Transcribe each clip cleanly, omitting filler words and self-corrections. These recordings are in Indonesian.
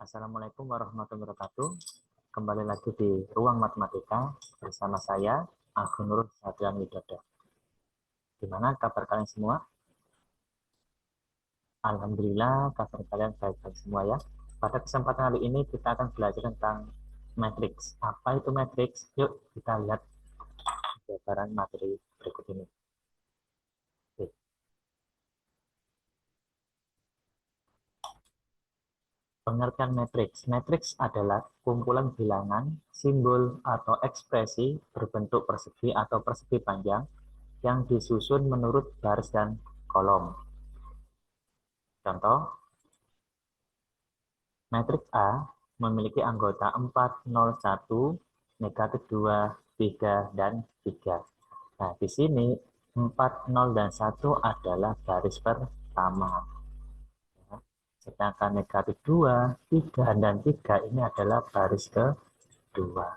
Assalamualaikum warahmatullahi wabarakatuh. Kembali lagi di Ruang Matematika bersama saya, Agung Nurul Satrian Widodo. Gimana kabar kalian semua? Alhamdulillah kabar kalian baik-baik semua ya. Pada kesempatan kali ini kita akan belajar tentang matriks. Apa itu matriks? Yuk kita lihat gambaran materi berikut ini. Oke. Pengertian matriks. Matriks adalah kumpulan bilangan, simbol, atau ekspresi berbentuk persegi atau persegi panjang yang disusun menurut baris dan kolom. Contoh, matriks A memiliki anggota 4, 0, 1, negatif 2, 3, dan 3. Nah, di sini 4, 0, dan 1 adalah baris pertama. Sedangkan negatif 2, 3, dan 3 ini adalah baris kedua.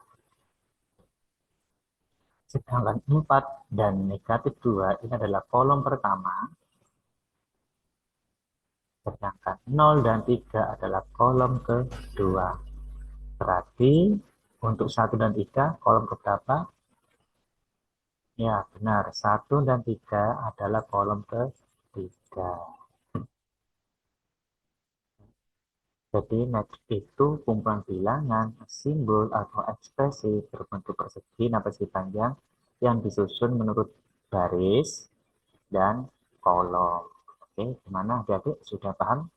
Sedangkan 4 dan negatif 2 ini adalah kolom pertama. Sedangkan 0 dan 3 adalah kolom kedua. Berarti untuk 1 dan 3 kolom keberapa? Ya, benar. 1 dan 3 adalah kolom ketiga. Jadi matriks itu kumpulan bilangan, simbol, atau ekspresi berbentuk persegi dan persegi panjang yang disusun menurut baris dan kolom. Oke, gimana adik-adik? Sudah paham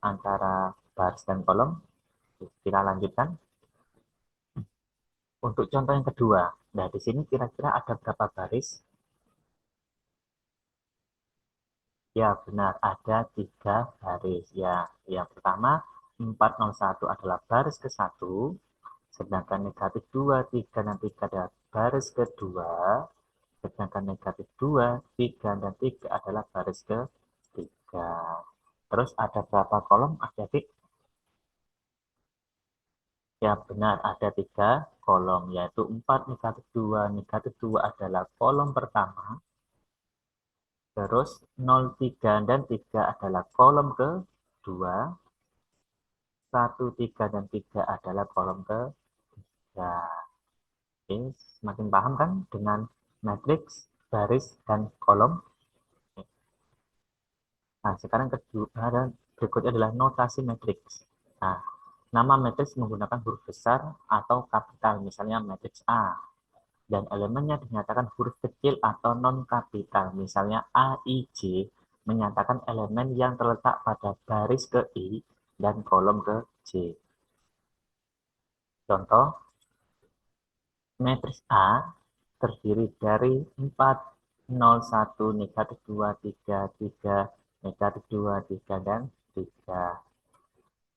antara baris dan kolom? Kita lanjutkan. Untuk contoh yang kedua, nah di sini kira-kira ada berapa baris? Ya, benar, ada 3 baris. Ya, yang pertama 401 adalah baris ke-1, sedangkan negatif 2, 3, dan 3 adalah baris kedua, sedangkan negatif 2, 3, dan 3 adalah baris ketiga. Terus ada berapa kolom, adik-adik? Ya, benar, ada 3 kolom, yaitu 4, negatif 2. Negatif 2 adalah kolom pertama, terus 0, 3, dan 3 adalah kolom kedua, 1, 3, dan 3 adalah kolom ketiga. Oke, semakin paham kan dengan matriks, baris, dan kolom? Nah, sekarang kedua dan berikutnya adalah notasi matriks. Nah, nama matriks menggunakan huruf besar atau kapital, misalnya matriks A. Dan elemennya dinyatakan huruf kecil atau non-kapital, misalnya A, I, J, menyatakan elemen yang terletak pada baris ke I dan kolom ke J. Contoh, matriks A terdiri dari 4, 0, 1, negatif 2, 3, 3, negatif 2, 3, dan 3.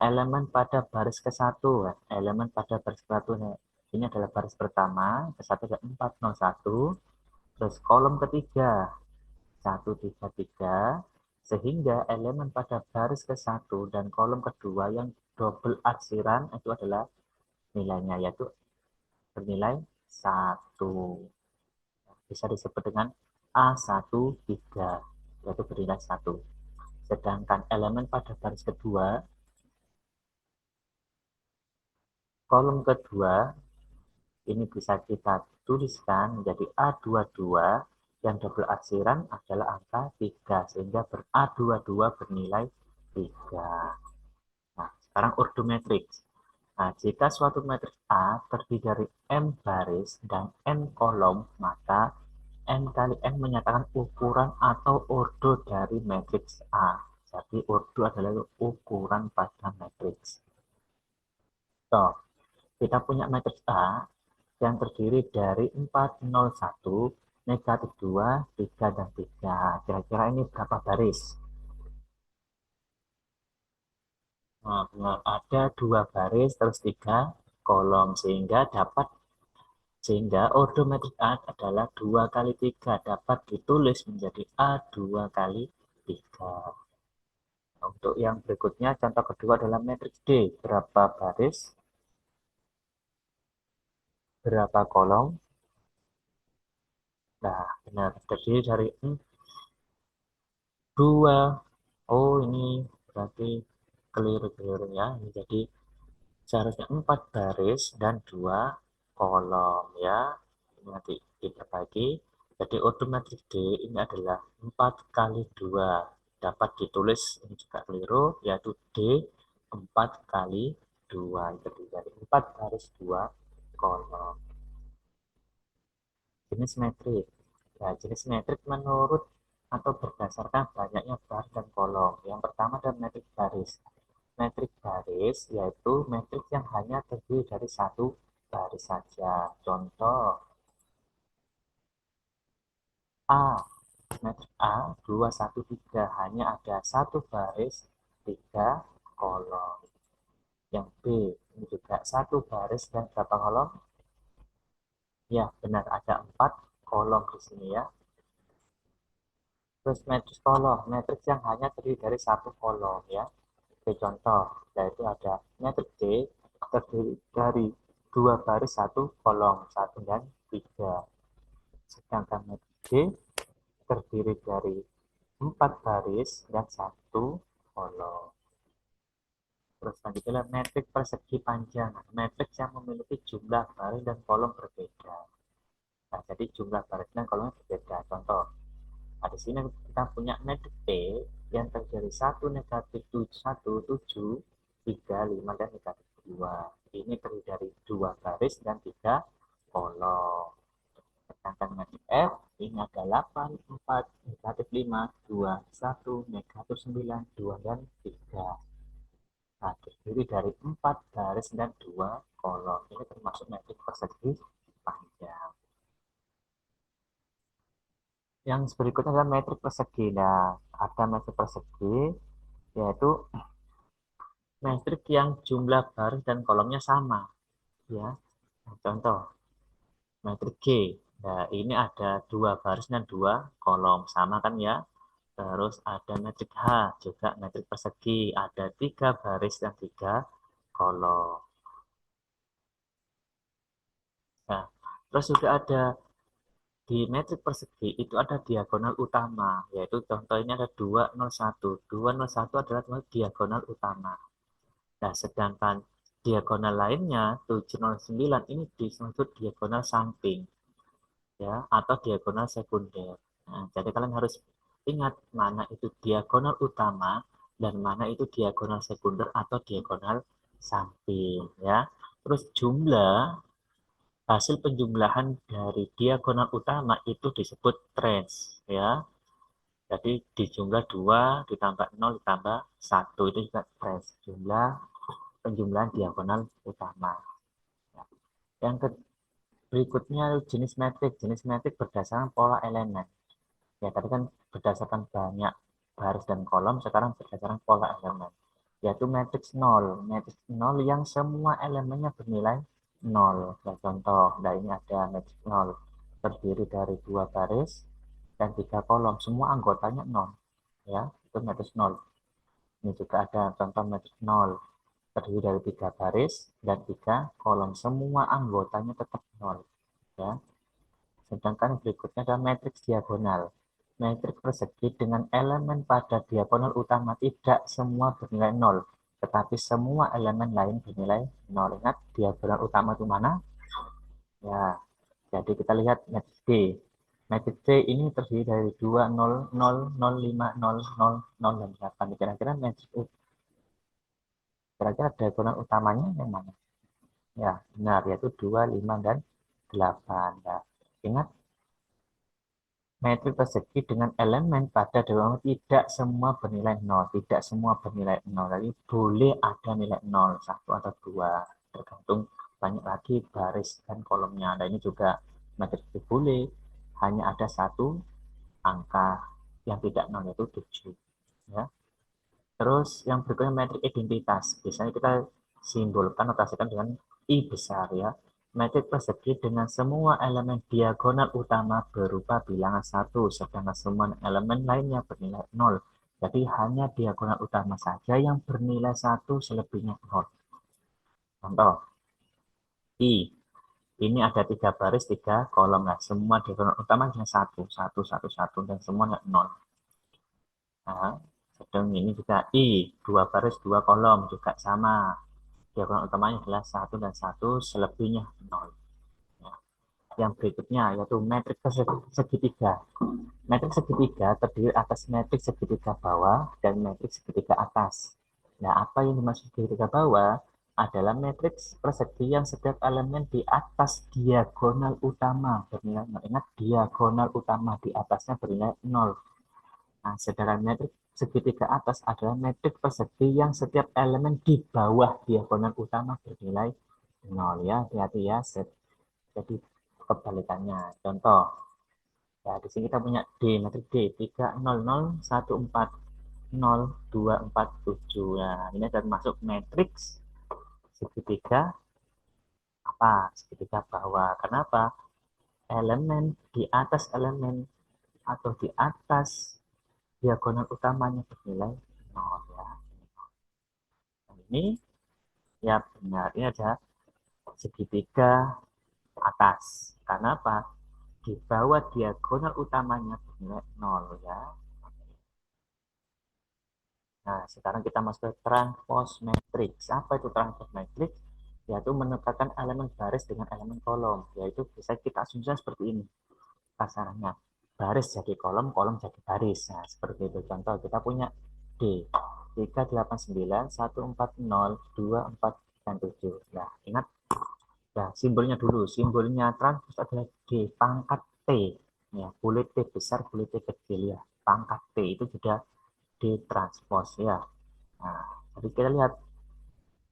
Elemen pada baris ke-1, elemen pada baris ke-1 ini adalah baris pertama, ke-1 ada 4, 0, 1, terus kolom ketiga, 1, 3, 3, sehingga elemen pada baris ke-1 dan kolom kedua yang double arsiran itu adalah nilainya, yaitu bernilai 1. Bisa disebut dengan A13, yaitu bernilai 1. Sedangkan elemen pada baris kedua, kolom kedua, ini bisa kita tuliskan menjadi A22, yang double arsiran adalah angka 3, sehingga A22 bernilai 3. Nah, sekarang urdu matriks. Nah, jika suatu matriks A terdiri dari M baris dan N kolom, maka N kali N menyatakan ukuran atau ordo dari matriks A. Jadi ordo adalah ukuran pada matriks. So, kita punya matriks A yang terdiri dari 4, 0, 1, negatif 2, 3, dan 3. Kira-kira ini berapa baris? Nah, benar. Ada 2 baris terus 3 kolom, sehingga ordo matriks A adalah 2 kali 3, dapat ditulis menjadi A2 kali 3. Untuk yang berikutnya, contoh kedua adalah matriks D. Berapa baris? Berapa kolom? Nah, benar. Terdiri dari 2. Oh, ini berarti keliru-keliru ya. Jadi Seharusnya 4 baris dan 2 kolom ya. Ini nanti kita bagi. Jadi otomatis D ini adalah 4 kali 2. Dapat ditulis, ini juga keliru, yaitu D 4 kali 2. Jadi dari 4 baris 2 kolom. Jenis metrik. Ya, jenis metrik menurut atau berdasarkan banyaknya baris dan kolom. Yang pertama adalah metrik baris. Metrik baris yaitu metrik yang hanya terdiri dari satu baris saja. Contoh A, metrik A 213 hanya ada satu baris, 3 kolom. Yang B ini juga satu baris dan berapa kolom? Ya, benar ada 4 kolom di sini ya. Terus matriks kolom, matriks yang hanya terdiri dari satu kolom ya. Oke, contoh, yaitu ada matriks D terdiri dari dua baris satu kolom, satu dan tiga. Sedangkan matriks D terdiri dari empat baris dan satu kolom. Terus selanjutnya matriks persegi panjang, matriks yang memiliki jumlah baris dan kolom berbeda. Nah, jadi jumlah baris dan kolomnya berbeda. Contoh, nah, di sini kita punya matriks P yang terdiri 1 negatif 1, 7, 3, 5, dan negatif 2. Ini terdiri dari 2 baris dan 3 kolom. Sedangkan matriks F ini ada 8, 4, negatif 5, 2, 1, negatif 9, 2, dan 3. Nah, terdiri dari 4 baris dan 2 kolom. Ini termasuk matriks persegi panjang. Yang berikutnya adalah metrik persegi. Nah, ada metrik persegi, yaitu metrik yang jumlah baris dan kolomnya sama. Ya, nah, contoh metrik G. Nah, ini ada dua baris dan dua kolom, sama kan ya? Terus ada metrik H, juga metrik persegi, ada tiga baris dan tiga kolom. Nah, terus juga ada di metrik persegi itu ada diagonal utama, yaitu contoh ini ada 201. 201 adalah diagonal utama. Nah, sedangkan diagonal lainnya 709 ini disebut diagonal samping ya atau diagonal sekunder. Nah, jadi kalian harus ingat mana itu diagonal utama dan mana itu diagonal sekunder atau diagonal samping ya. Terus jumlah hasil penjumlahan dari diagonal utama itu disebut trace ya. Jadi dijumlah 2 ditambah 0 ditambah 1 itu juga trace, jumlah penjumlahan diagonal utama. Yang berikutnya jenis metrik. Jenis metrik berdasarkan pola elemen. Ya, tadi kan berdasarkan banyak baris dan kolom, sekarang berdasarkan pola elemen. Yaitu matriks 0. Matriks 0 yang semua elemennya bernilai 0. Ya, contoh, nah ini ada matriks 0. Terdiri dari dua baris dan tiga kolom. Semua anggotanya 0. Ya, itu matriks 0. Ini juga ada contoh matriks 0. Terdiri dari tiga baris dan tiga kolom. Semua anggotanya tetap 0. Ya. Sedangkan berikutnya adalah matriks diagonal. Matriks persegi dengan elemen pada diagonal utama tidak semua bernilai 0, tetapi semua elemen lain bernilai 0. Ingat diagonal utama itu mana? Ya, jadi kita lihat matriks D. Matriks D ini terdiri dari 2, 0, 0, 0, 5, 0, 0, 0, dan 8. Kira-kira matriks kira-kira diagonal utamanya yang mana? Ya, benar, yaitu 2, 5, dan 8. Nah, ingat metrik persegi dengan elemen pada diagonal tidak semua bernilai 0, tidak semua bernilai 0. Jadi boleh ada nilai 0, 1 atau 2, tergantung banyak lagi baris dan kolomnya. Dan ini juga metrik boleh hanya ada satu angka yang tidak 0, yaitu 7. Ya. Terus yang berikutnya metrik identitas. Biasanya kita simbolkan notasikan dengan I besar ya. Metrik persegi dengan semua elemen diagonal utama berupa bilangan 1, sedangkan semua elemen lainnya bernilai 0. Jadi hanya diagonal utama saja yang bernilai 1, selebihnya 0. Contoh, I. Ini ada 3 baris, 3 kolom. Nah, semua diagonal utama hanya 1, 1, 1, 1, dan semuanya 0. Nah, sedang ini juga I, 2 baris, 2 kolom, juga sama. diagonal utamanya adalah 1 dan 1, selebihnya 0. Ya. Yang berikutnya yaitu matriks segitiga. Matriks segitiga terdiri atas matriks segitiga bawah dan matriks segitiga atas. Nah, apa yang dimaksud segitiga bawah adalah matriks persegi yang setiap elemen di atas diagonal utama bernilai 0. Ingat, diagonal utama di atasnya bernilai 0. Nah, sedangkan matriks segitiga atas adalah matriks persegi yang setiap elemen di bawah diagonal utama bernilai 0. Ya, hati-hati ya. Jadi kebalikannya. Contoh, ya, di sini kita punya D, matriks D, 3, 0, 0, 1, 4, 0, 2, 4, 7. Nah, ini termasuk matriks segitiga apa? Segitiga bawah. Kenapa? Elemen di atas elemen atau di atas diagonal utamanya bernilai 0 ya. Nah, ini ya benar, ini ada segitiga atas. Karena apa? Di bawah diagonal utamanya bernilai 0 ya. Nah, sekarang kita masuk ke transpose matrix. Apa itu transpose matrix? Yaitu menetapkan elemen baris dengan elemen kolom. Yaitu bisa kita asumsikan seperti ini. Kasarannya, baris jadi kolom, kolom jadi baris. Nah, seperti itu. Contoh, kita punya D. 3, 8, 9, 1, 4, 0, 2, 4, dan 7. Nah, ingat, ya, simbolnya dulu. Simbolnya transpose adalah D pangkat T. Ya, boleh T besar, boleh T kecil ya. Pangkat T itu sudah D transpose ya. Nah, jadi kita lihat.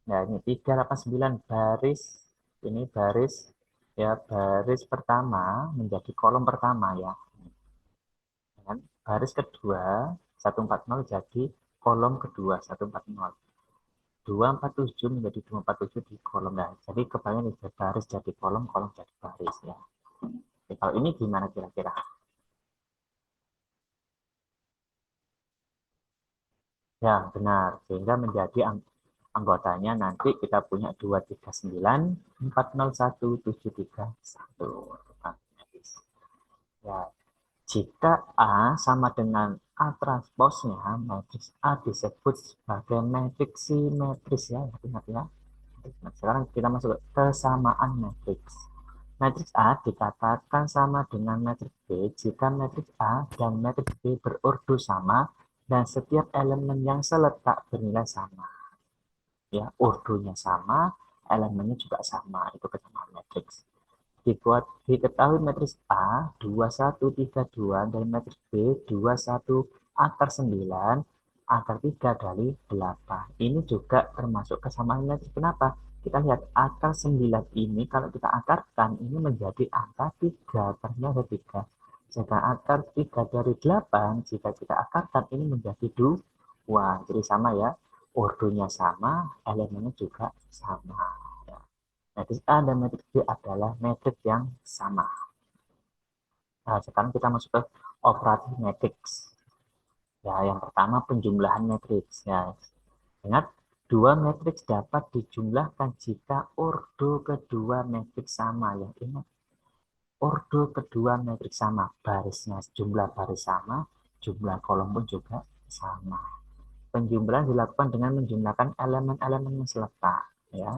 Nah, ini 389 baris, ini baris ya, baris pertama menjadi kolom pertama ya. Dan baris kedua 140 jadi kolom kedua 140. 247 menjadi 247 di kolom ya. Jadi kebanyakan dari baris jadi kolom, kolom jadi baris ya. Oke, kalau ini gimana kira-kira? Ya, benar. Sehingga menjadi anggotanya nanti kita punya 239, 401, 731. Ya, jika A sama dengan A transposnya, matriks A disebut sebagai matriks simetris ya, ingat ya. Nah, sekarang kita masuk ke kesamaan matriks. Matriks A dikatakan sama dengan matriks B jika matriks A dan matriks B berordo sama dan setiap elemen yang seletak bernilai sama. Ya, ordonya sama, elemennya juga sama. Itu kesamaan matriks. Diketahui matriks A 2132 dan matriks B 21 akar 9 akar 3 dari 8. Ini juga termasuk kesamaan matriks. Kenapa? Kita lihat akar 9 ini kalau kita akarkan ini menjadi angka 3. Akarnya ada 3. Jika akar 3 dari 8 jika kita akarkan ini menjadi 2. Jadi sama ya. Ordonya sama, elemennya juga sama. Matriks A dan matriks B adalah matriks yang sama. Nah, sekarang kita masuk ke operatif matriks. Ya, yang pertama penjumlahan matriks. Ya, ingat, dua matriks dapat dijumlahkan jika ordo kedua matriks sama. Ya, ingat, ordo kedua matriks sama. Barisnya, jumlah baris sama, jumlah kolom pun juga sama. Penjumlahan dilakukan dengan menjumlahkan elemen-elemen yang seletak. Ya,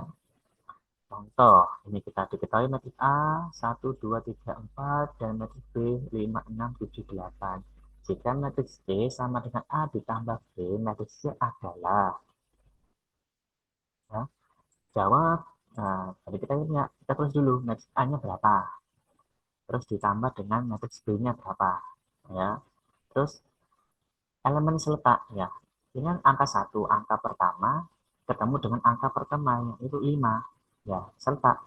contoh, ini kita diketahui matriks A 1, 2, 3, 4 dan matriks B 5, 6, 7, 8. Jika matriks B sama dengan A ditambah B, matriks C adalah ya, jawab. Nah, jadi kita tulis dulu matriks A-nya berapa, terus ditambah dengan matriks B-nya berapa, ya. Terus elemen seletak ya. Dengan angka 1, angka pertama ketemu dengan angka pertama yaitu 5. Ya, seletak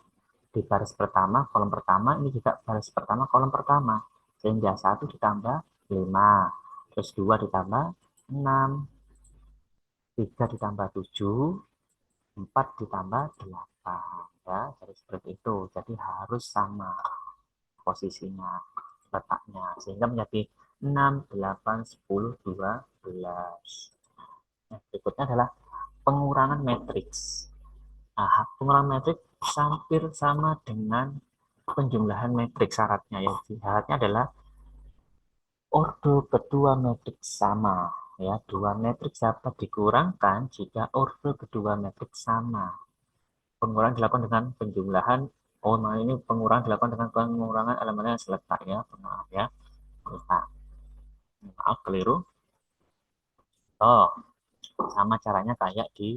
di baris pertama, kolom pertama, ini juga baris pertama, kolom pertama. Sehingga 1 ditambah 5, terus 2 ditambah 6, 3 ditambah 7, 4 ditambah 8. Ya, jadi seperti itu. Jadi harus sama posisinya, letaknya. Sehingga menjadi 6, 8, 10, 12. Nah, berikutnya adalah pengurangan matriks. Nah, pengurangan matriks hampir sama dengan penjumlahan matriks. Syaratnya ya, syaratnya adalah ordo kedua matriks sama ya. Dua matriks dapat dikurangkan jika ordo kedua matriks sama. Pengurangan dilakukan dengan penjumlahan. Oh, nah ini pengurangan dilakukan dengan pengurangan elemen yang seletak ya. Maaf ya. Maaf, keliru. Oh, sama caranya kayak di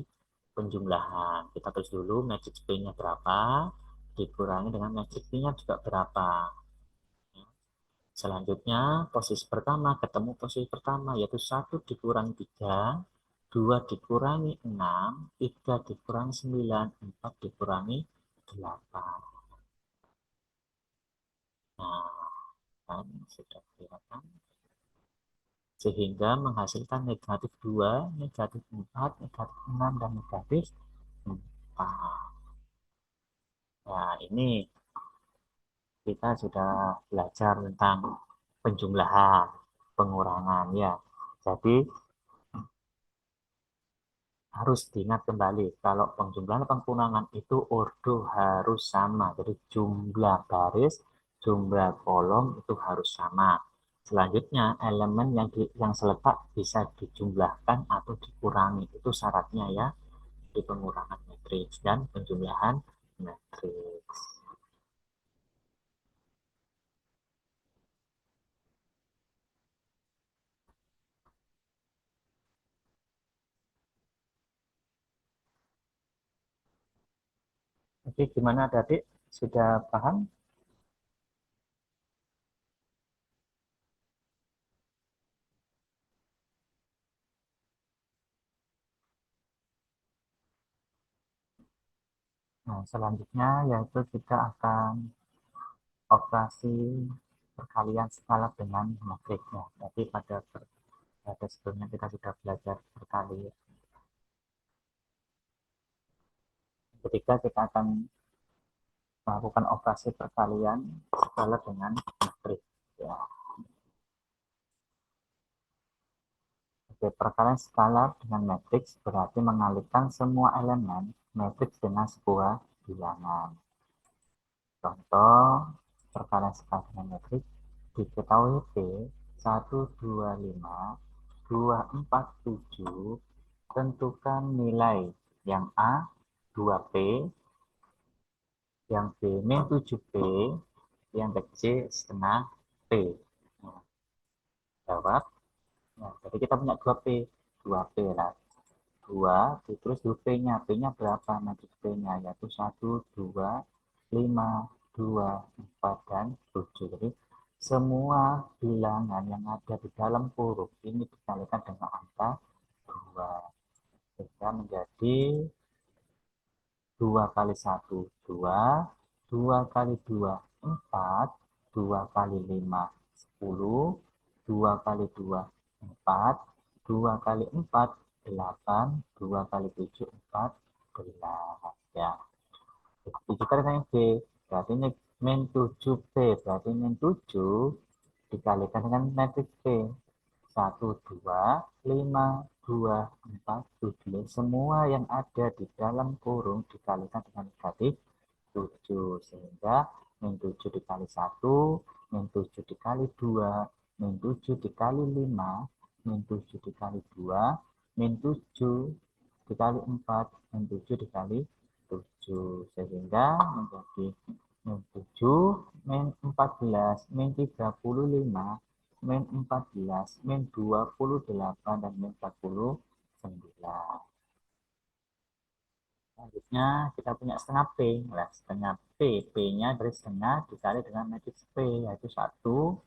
penjumlahan. Kita tulis dulu matrix P-nya berapa, dikurangi dengan matrix P-nya juga berapa. Selanjutnya, posisi pertama ketemu posisi pertama, yaitu 1 dikurangi 3, 2 dikurangi 6, 3 dikurangi 9, 4 dikurangi 8. Nah, kan sudah kelihatan. Sehingga menghasilkan negatif 2, negatif 4, negatif 6, dan negatif 4. Nah, ini kita sudah belajar tentang penjumlahan, pengurangan ya. Jadi harus diingat kembali kalau penjumlahan pengurangan itu ordo harus sama. Jadi jumlah baris, jumlah kolom itu harus sama. Selanjutnya elemen yang seletak bisa dijumlahkan atau dikurangi. Itu syaratnya ya di pengurangan matriks dan penjumlahan matriks. Oke, gimana adik? Sudah paham? Nah, selanjutnya yaitu kita akan operasi perkalian skala dengan matriksnya. Jadi pada sebelumnya kita sudah belajar berkali. Ketika kita akan melakukan operasi perkalian skala dengan matriks. Ya. Oke, perkalian skala dengan matriks berarti mengalihkan semua elemen matriks dengan sebuah bilangan. Contoh perkalian skala dengan matriks diketahui P 125 247, tentukan nilai yang A 2P, yang B min 7P, yang C setengah P. Nah, jawab. Nah, jadi kita punya 2P, 2P lah. 2, terus P-nya, P-nya berapa? Matriks P-nya yaitu 1, 2, 5, 2, 4, dan 7. Jadi semua bilangan yang ada di dalam huruf ini dikalikan dengan angka 2. Sehingga menjadi 2 kali 1, 2, 2 kali 2, 4, 2 kali 5, 10, 2 kali 2, 4, 2 kali 4, 8, 2 kali 7, 14. Ya. 7 kali dengan B, berarti ini min 7B, berarti min 7 dikalikan dengan matriks P. 1, 2, 5, 2, 4, 7. Semua yang ada di dalam kurung dikalikan dengan negatif 7. Sehingga min 7 dikali 1, min 7 dikali 2, min 7 dikali 5, min 7 dikali 2, min 7 dikali 4, min 7 dikali 7. Sehingga menjadi min 7, min 14, min 35, min 14, min 28, dan min 49. Selanjutnya kita punya setengah P. Nah, setengah P, P-nya dari setengah dikali dengan matriks P, yaitu 1,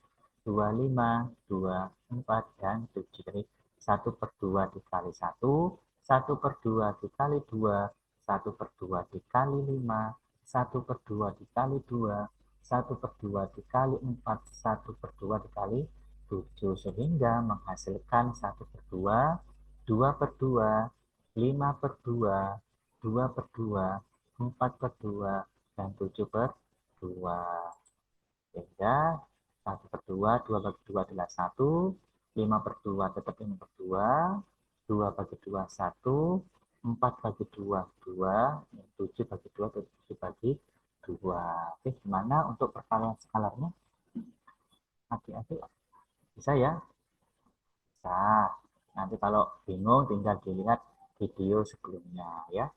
2, 5, 2, 4, dan 7. Jadi 1 per 2 dikali 1, 1 per 2 dikali 2, 1 per 2 dikali 5, 1 per 2 dikali 2, 1 per 2 dikali 4, 1 per 2 dikali 7. Sehingga menghasilkan 1 per 2, 2 per 2, 5 per 2, 2 per 2, 4 per 2, dan 7 per 2. Sehingga 1 per 2, 2 bagi 2 adalah 1, 5 per 2 tetap 5 per 2, 2 bagi 2, 1, 4 bagi 2, 2, 7 bagi 2, 7 bagi 2. Oke, gimana untuk perkalian skalarnya? Adik-adik bisa ya? Bisa. Nanti kalau bingung tinggal dilihat video sebelumnya ya.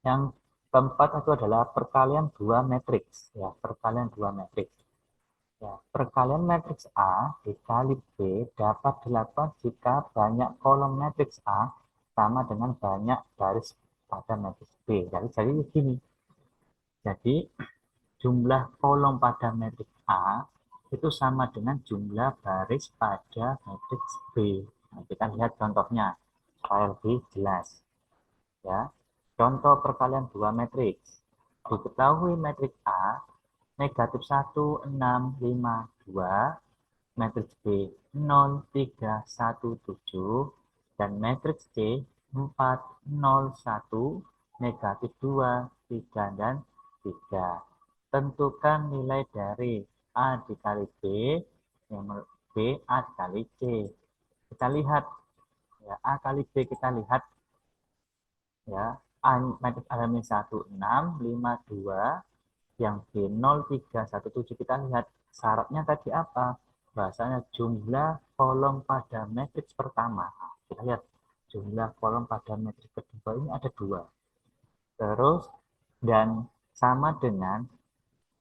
Yang keempat itu adalah perkalian dua matriks. Ya, perkalian dua matriks. Ya, perkalian matriks A dikali B dapat dilakukan jika banyak kolom matriks A sama dengan banyak baris pada matriks B. Jadi begini. Jadi jumlah kolom pada matriks A itu sama dengan jumlah baris pada matriks B. Nah, kita lihat contohnya supaya lebih jelas. Ya, contoh perkalian dua matriks. Diketahui matriks A negatif 1, 6, 5, 2, matriks B 0, 3, 1, 7, dan matriks C 4, 0, 1, negatif 2, 3, dan 3. Tentukan nilai dari A dikali B, yang B A dikali C. Kita lihat, ya, A kali B kita lihat, ya, A matriks A min 1, 6, 5, 2, yang B 0, 3, 1, 7 kita lihat syaratnya tadi apa? Bahasanya jumlah kolom pada matriks pertama. Kita lihat jumlah kolom pada matriks kedua ini ada dua. Terus dan sama dengan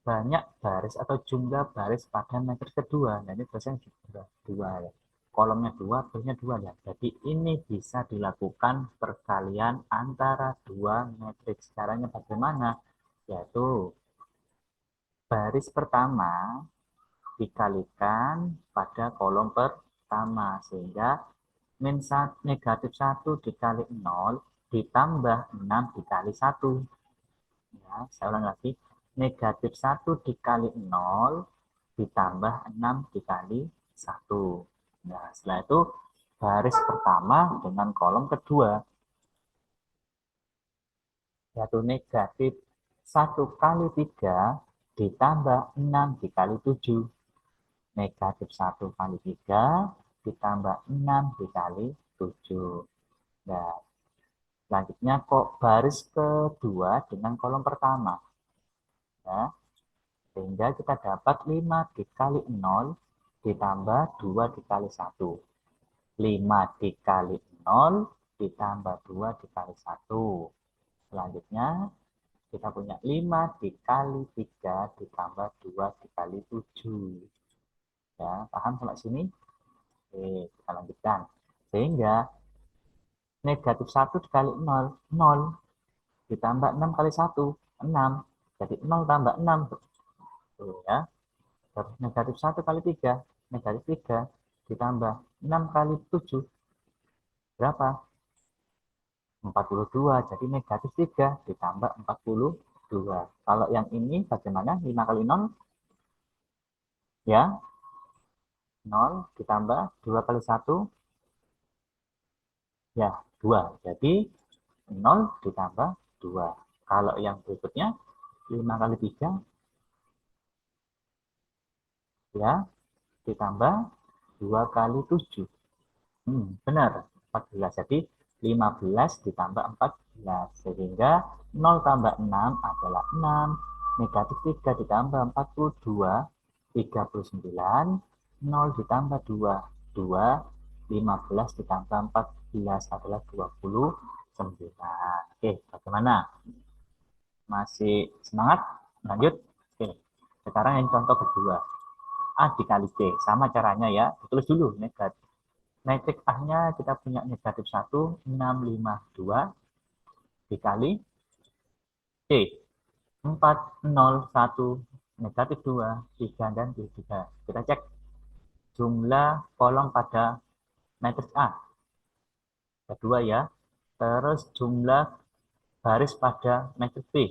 banyak baris atau jumlah baris pada matriks kedua. Nah, ini biasanya dua ya. Kolomnya dua, barisnya dua ya. Jadi ini bisa dilakukan perkalian antara dua matriks. Caranya bagaimana? Yaitu baris pertama dikalikan pada kolom pertama sehingga negatif 1 dikali 0 ditambah 6 dikali 1. Ya, saya ulang lagi. Negatif 1 dikali 0 ditambah 6 dikali 1. Nah, setelah itu baris pertama dengan kolom kedua yaitu negatif 1 kali 3 ditambah 6 dikali 7. Negatif 1 kali 3 ditambah 6 dikali 7. Nah, selanjutnya kok baris kedua dengan kolom pertama. Ya, sehingga kita dapat 5 dikali 0 ditambah 2 dikali 1. 5 dikali 0 ditambah 2 dikali 1. Selanjutnya kita punya 5 dikali 3 ditambah 2 dikali 7. Ya, paham sampai sini? Oke, kita lanjutkan. Sehingga negatif 1 dikali 0, 0. Ditambah 6 kali 1, 6. Jadi 0 tambah 6. Tuh, ya. Terus negatif 1 kali 3, negatif 3. Ditambah 6 kali 7. Berapa? 42. Jadi negatif 3 ditambah 42. Kalau yang ini bagaimana? 5 kali 0? Ya, 0 ditambah 2 kali 1. Ya, 2. Jadi 0 ditambah 2. Kalau yang berikutnya 5 kali 3 ya ditambah 2 kali 7. Benar, 14. Jadi 15 ditambah 14 sehingga 0 tambah 6 adalah 6. Negatif 3 ditambah 42 39. 0 ditambah 2 2. 15 ditambah 14 adalah 29. Oke, bagaimana? Masih semangat? Lanjut. Oke. Sekarang yang contoh kedua. A dikali C. Sama caranya ya. Ditulis dulu negatif. Matriks A-nya kita punya negatif 1, 6, 5, 2 dikali C. 4, 0, 1, negatif 2, 3, dan 3. Kita cek jumlah kolom pada matriks A. Ada 2 ya. Terus jumlah baris pada matriks B.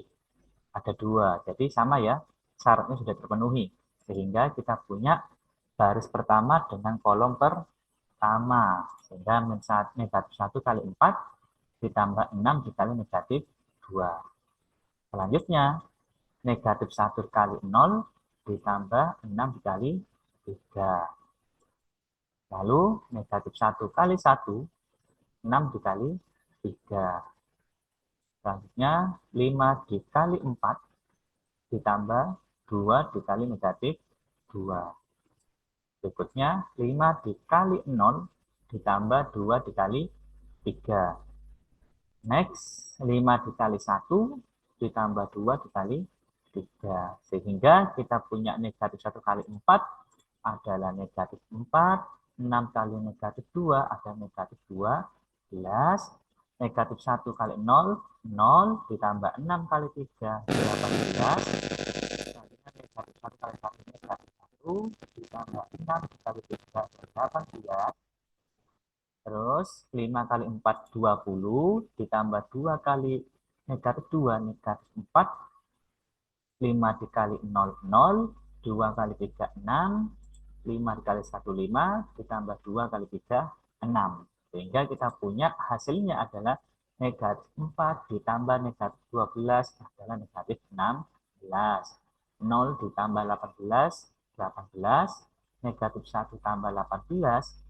Ada 2. Jadi sama ya, syaratnya sudah terpenuhi. Sehingga kita punya baris pertama dengan kolom pertama. Sehingga negatif 1 kali 4 ditambah 6 dikali negatif 2. Selanjutnya, negatif 1 kali 0 ditambah 6 dikali 3. Lalu, negatif 1 kali 1, 6 dikali 3. Selanjutnya, 5 dikali 4 ditambah 2 dikali negatif 2. Berikutnya 5 dikali 0 ditambah 2 dikali 3. Next, 5 dikali 1 ditambah 2 dikali 3. Sehingga kita punya negatif 1 kali 4 adalah negatif 4. 6 kali negatif 2 adalah negatif 12. Negatif 1 kali 0, 0 ditambah 6 kali 3, 18. Negatif 1 kali 1, negatif 1 ditambah 6 dikali 3, 18. Terus 5 kali 4, 20 ditambah 2 kali negatif 2, negatif 4. 5 dikali 0, 0. 2 kali 3, 6. 5 dikali 1, 5. Ditambah 2 kali 3, 6. Sehingga kita punya hasilnya adalah negatif 4 ditambah negatif 12 adalah negatif 16. 0 ditambah 18, 18. Negatif 1 tambah 18,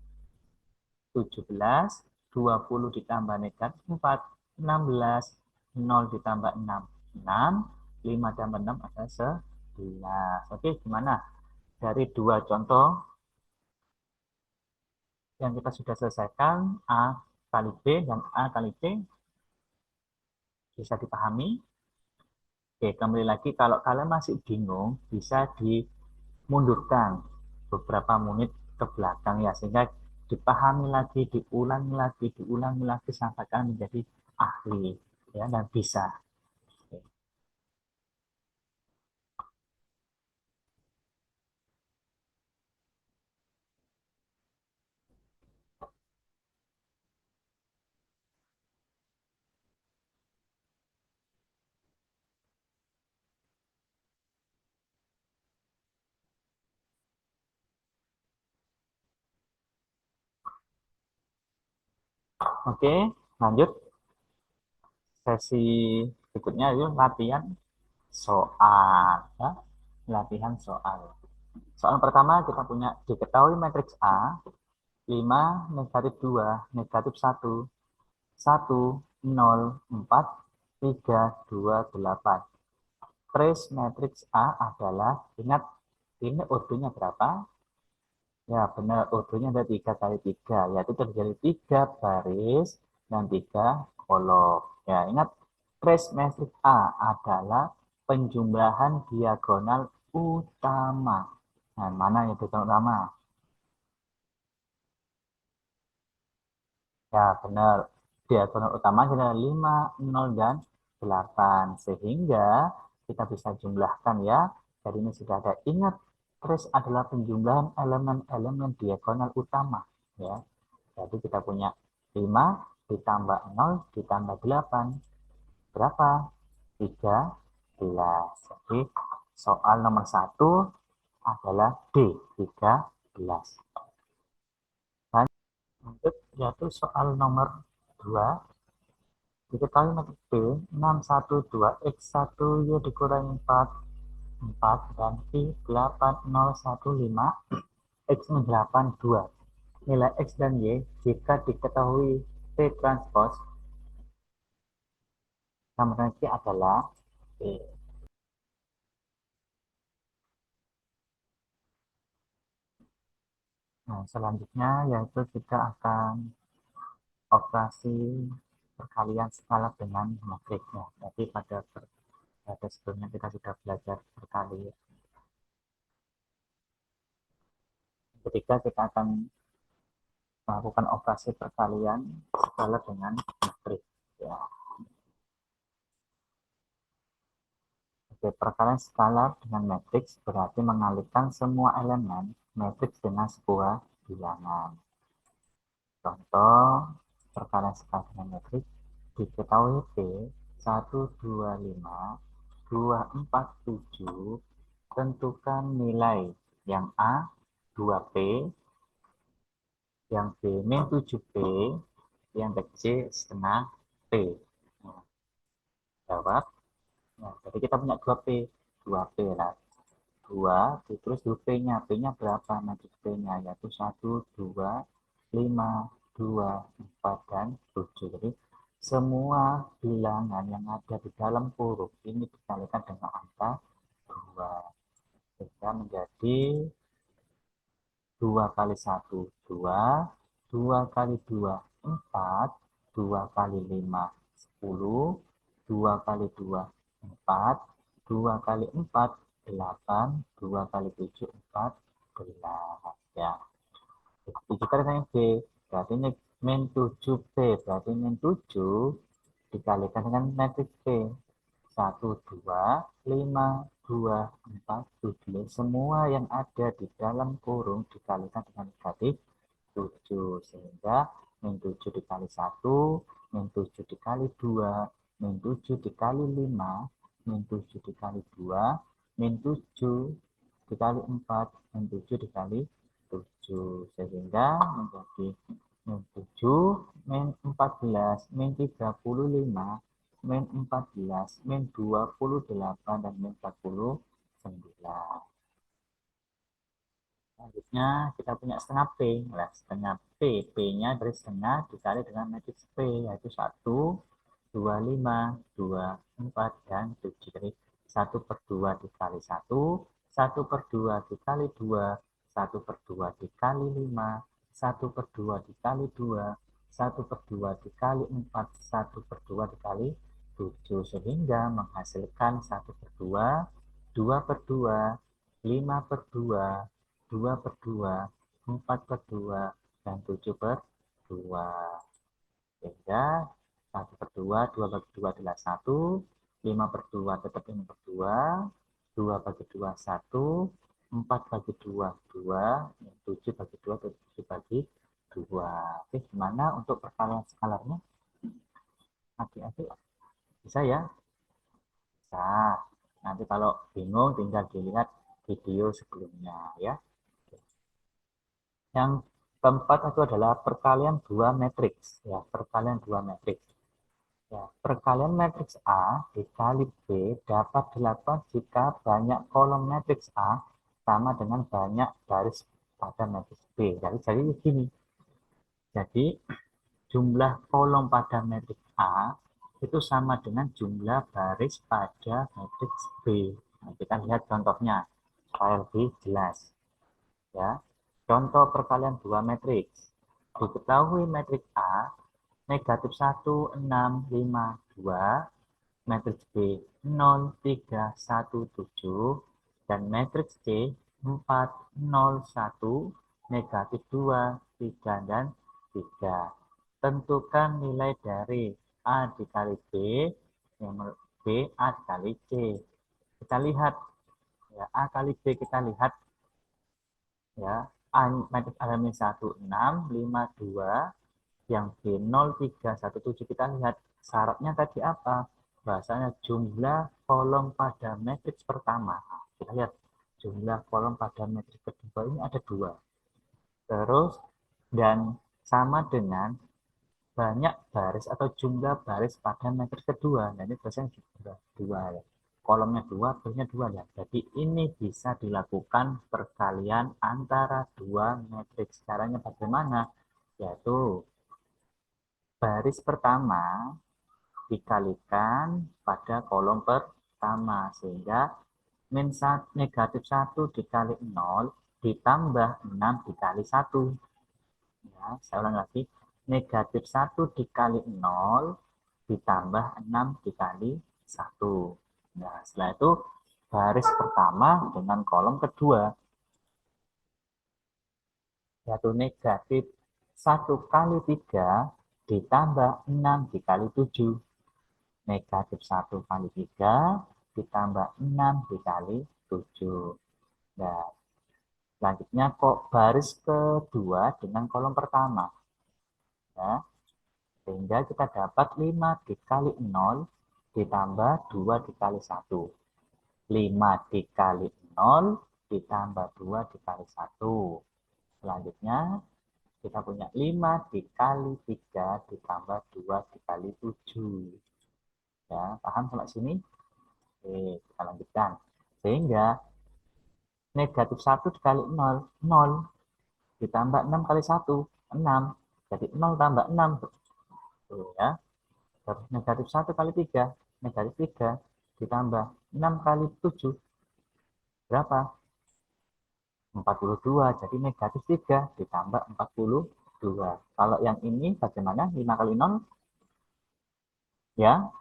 17, 20 ditambah negatif 4, 16, 0 ditambah 6, 6, 5 tambah 6 adalah 11. Oke, gimana? Dari dua contoh yang kita sudah selesaikan, A kali B dan A kali C, bisa dipahami? Oke, kembali lagi, kalau kalian masih bingung, bisa dimundurkan beberapa menit ke belakang ya, sehingga dipahami lagi, diulangi lagi sampai kalian menjadi ahli ya dan bisa. Oke, lanjut sesi berikutnya itu latihan soal ya. Latihan soal. Soal pertama kita punya diketahui matriks A 5 negatif 2 negatif 1 1 0 4 3 2 8. Trace matriks A adalah, ingat ini ordernya berapa? Ya, benar. Ordernya ada 3 kali 3, yaitu terjadi 3 baris dan 3 kolom. Ya, ingat, trace matrix A adalah penjumlahan diagonal utama. Nah, mana yang diagonal utama? Ya, benar. Diagonal utama adalah 5, 0, dan 8. Sehingga kita bisa jumlahkan ya. Jadi ini sudah ada. Ingat, trace adalah penjumlahan elemen-elemen diagonal utama. Ya. Jadi kita punya 5 ditambah 0 ditambah 8. Berapa? 13. Jadi soal nomor 1 adalah D, 13. Lanjut, yaitu soal nomor 2. Diketahui matrik B, 612 X1 Y dikurangi 4, 4 dan I 8015 X 82. Nilai X dan Y jika diketahui P transpose sama nanti adalah B. Nah, selanjutnya yaitu kita akan operasi perkalian skala dengan matriksnya. Jadi pada sebelumnya kita sudah belajar perkalian. Ketika kita akan melakukan operasi perkalian skala dengan matriks. Ya. Oke, perkalian skala dengan matriks berarti mengalihkan semua elemen matriks dengan sebuah bilangan. Contoh perkalian skala dengan matriks diketahui P 125 247, tentukan nilai yang A 2P, yang B min 7P, yang C setengah P. Nah, jawab. Nah, jadi kita punya 2P, 2P lah. 2, terus P-nya. P-nya berapa? Matriks P-nya yaitu 1, 2, 5, 2, 4, dan 7. Jadi semua bilangan yang ada di dalam huruf ini dikalikan dengan angka 2. Sehingga menjadi 2 kali 1, 2, 2 kali 2, 4, 2 kali 5, 10, 2 kali 2, 4, 2 kali 4, 8, 2 kali 7, 14. Ya, 7 kali dengan B, berarti ini min 7B, berarti min 7 dikalikan dengan matriks B. 1, 2, 5, 2, 4, 7. Semua yang ada di dalam kurung dikalikan dengan negatif 7. Sehingga min 7 dikali 1, min 7 dikali 2, min 7 dikali 5, min 7 dikali 2, min 7 dikali 4, min 7 dikali 7. Sehingga menjadi min 7, min 14, min 35, min 14, min 28, dan min 49. Selanjutnya kita punya setengah P. Nah, setengah P, P-nya dari setengah dikali dengan matriks P, yaitu 1, 2, 5, 2, 4, dan 7. Jadi 1 per 2 dikali 1, 1 per 2 dikali 2, 1 per 2 dikali 5, 1 per 2 dikali 2, 1 per 2 dikali 4, 1 per 2 dikali 7. Sehingga menghasilkan 1 per 2, 2 per 2, 5 per 2, 2 per 2, 4 per 2, dan 7 per 2. Sehingga 1 per 2, 2 bagi 2 adalah 1, 5 per 2 tetap 5 per 2, 2 bagi 2, 1, 4 bagi 2, 2, 7 bagi 2, 7 bagi 2. Oke, gimana untuk perkalian skalarnya? Adik-adik bisa ya? Bisa. Nanti kalau bingung tinggal dilihat video sebelumnya ya. Yang keempat itu adalah perkalian dua matriks. Ya, perkalian dua matriks. Ya, perkalian matriks A dikali B dapat dilakukan jika banyak kolom matriks A sama dengan banyak baris pada matriks B. Jadi begini. Jadi jumlah kolom pada matriks A itu sama dengan jumlah baris pada matriks B. Nah, kita lihat contohnya supaya lebih jelas. Ya, contoh perkalian dua matriks. Diketahui matriks A negatif 1, 6, 5, 2, matriks B 0, 3, 1, 7, dan matriks C 4, 0, 1, negatif 2, 3, dan 3. Tentukan nilai dari A dikali B, B A dikali C. Kita lihat, ya, A kali B kita lihat, ya, A matriks A-1, 6, 5, 2, yang B0317 kita lihat syaratnya tadi apa? Bahasanya jumlah kolom pada matriks pertama. Kita lihat jumlah kolom pada matriks kedua ini ada 2. Terus dan sama dengan banyak baris atau jumlah baris pada matriks kedua. Nah, ini biasanya juga 2 ya. Kolomnya 2, barisnya 2 ya. Jadi ini bisa dilakukan perkalian antara dua matriks. Caranya bagaimana? Yaitu baris pertama dikalikan pada kolom pertama, sehingga negatif 1 dikali 0 ditambah 6 dikali 1. Ya, saya ulang lagi. Negatif 1 dikali 0 ditambah 6 dikali 1. Nah, setelah itu baris pertama dengan kolom kedua, yaitu negatif 1 kali 3 ditambah 6 dikali 7. Negatif 1 kali 3 ditambah 6 dikali 7. Nah, selanjutnya kok baris kedua dengan kolom pertama. Ya, sehingga kita dapat 5 dikali 0 ditambah 2 dikali 1. 5 dikali 0 ditambah 2 dikali 1. Selanjutnya kita punya 5 dikali 3 ditambah 2 dikali 7. Ya, paham sampai sini? Oke, kita lanjutkan. Sehingga negatif 1 dikali 0, 0. Ditambah 6 kali 1, 6. Jadi 0 tambah 6. Tuh, ya. Terus negatif 1 kali 3, negatif 3. Ditambah 6 kali 7. Berapa? 42. Jadi negatif 3 ditambah 42. Kalau yang ini bagaimana? 5 kali 0? Ya,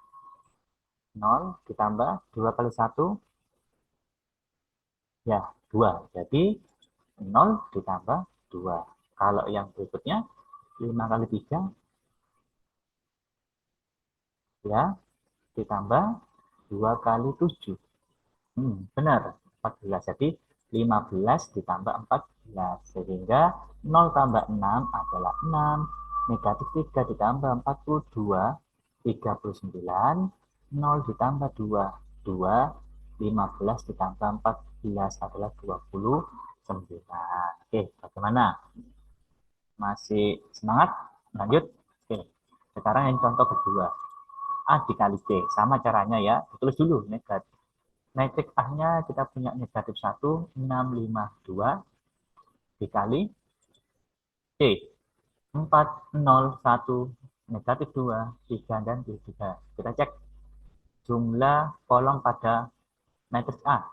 0 ditambah 2 kali 1, ya 2. Jadi 0 ditambah 2. Kalau yang berikutnya 5 kali 3, ya ditambah 2 kali 7. Benar, 14. Jadi 15 ditambah 14. Sehingga 0 tambah 6 adalah 6. Negatif 3 ditambah 42, 39. 0 ditambah 2, 2. 15 ditambah 14 adalah 29. Oke, bagaimana? Masih semangat? Lanjut? Oke, sekarang yang contoh kedua. A dikali C. Sama caranya ya. Tulis dulu negatif. Matriks A-nya kita punya negatif 1, 6, 5, 2 dikali C. 4, 0, 1, negatif 2, 3, dan 3. Kita cek jumlah kolom pada matriks A.